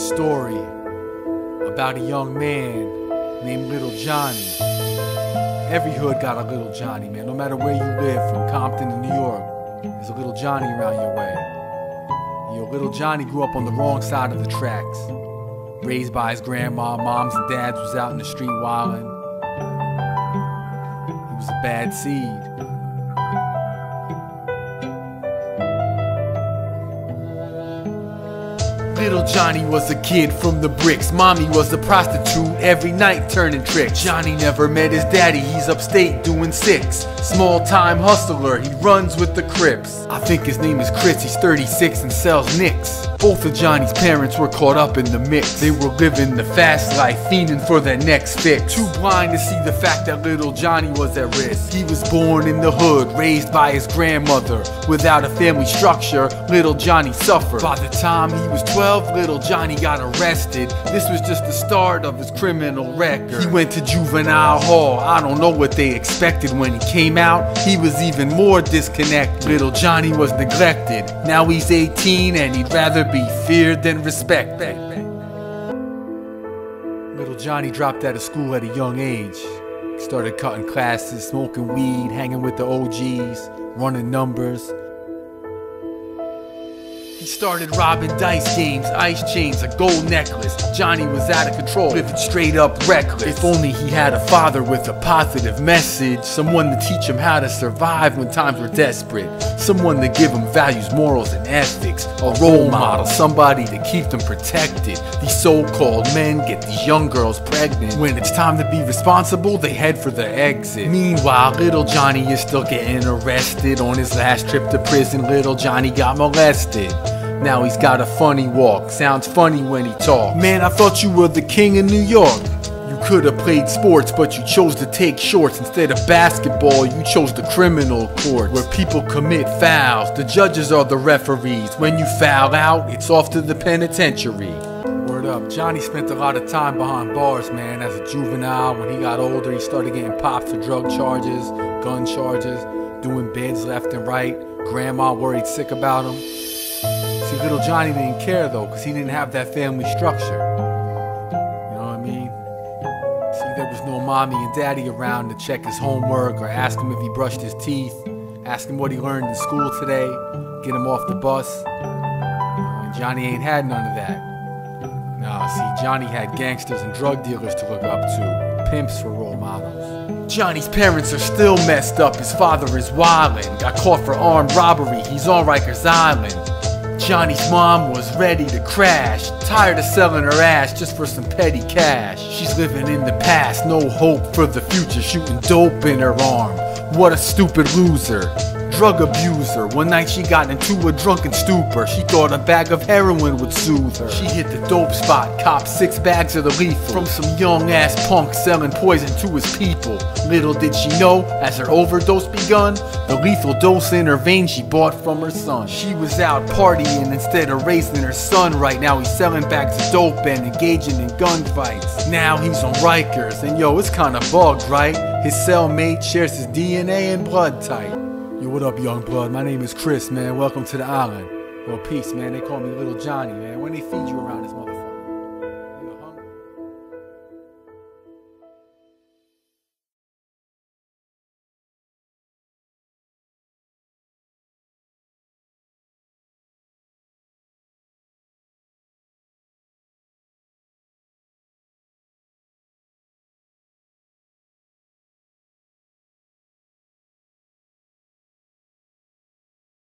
story about a young man named Little Johnny. Every hood got a Little Johnny, man. No matter where you live, from Compton to New York, there's a Little Johnny around your way. Little Johnny grew up on the wrong side of the tracks. Raised by his grandma, moms and dads was out in the street wildin'. He was a bad seed. Little Johnny was a kid from the bricks. Mommy was a prostitute, every night turning tricks. Johnny never met his daddy, he's upstate doing six. Small time hustler, he runs with the Crips. I think his name is Chris, he's 36 and sells nicks. Both of Johnny's parents were caught up in the mix. They were living the fast life, fiending for their next fix. Too blind to see the fact that Little Johnny was at risk. He was born in the hood, raised by his grandmother. Without a family structure, Little Johnny suffered. By the time he was 12, Little Johnny got arrested. This was just the start of his criminal record. He went to juvenile hall. I don't know what they expected when he came out. He was even more disconnected. Little Johnny was neglected. Now he's 18 and he'd rather be feared than respected. Little Johnny dropped out of school at a young age. He started cutting classes, smoking weed, hanging with the OGs, running numbers. He started robbing dice games, ice chains, a gold necklace. Johnny was out of control, living straight up reckless. If only he had a father with a positive message, someone to teach him how to survive when times were desperate, someone to give him values, morals, and ethics, a role model, somebody to keep them protected. These so-called men get these young girls pregnant. When it's time to be responsible, they head for the exit. Meanwhile, Little Johnny is still getting arrested. On his last trip to prison, Little Johnny got molested. Now he's got a funny walk, sounds funny when he talks. Man, I thought you were the king of New York. You could have played sports, but you chose to take shorts. Instead of basketball, you chose the criminal court, where people commit fouls. The judges are the referees. When you foul out, it's off to the penitentiary. Word up, Johnny spent a lot of time behind bars, man. As a juvenile, when he got older, he started getting popped for drug charges, gun charges, doing bids left and right. Grandma worried sick about him. See, Little Johnny didn't care though, because he didn't have that family structure. You know what I mean? See, there was no mommy and daddy around to check his homework or ask him if he brushed his teeth, ask him what he learned in school today, get him off the bus. And Johnny ain't had none of that. No, see, Johnny had gangsters and drug dealers to look up to, pimps for role models. Johnny's parents are still messed up. His father is wildin', got caught for armed robbery, he's on Rikers Island. Johnny's mom was ready to crash, tired of selling her ass just for some petty cash. She's living in the past, no hope for the future, shooting dope in her arm. What a stupid loser, drug abuser. One night she got into a drunken stupor. She thought a bag of heroin would soothe her. She hit the dope spot, copped 6 bags of the lethal from some young ass punk selling poison to his people. Little did she know, as her overdose begun, the lethal dose in her veins she bought from her son. She was out partying instead of raising her son right. Now he's selling bags of dope and engaging in gunfights. Now he's on Rikers, and yo, it's kinda bugged, right? His cellmate shares his DNA and blood type. Yo, what up, young blood? My name is Chris, man. Welcome to the island. Well, peace, man. They call me Little Johnny, man. When they feed you around this motherfucker.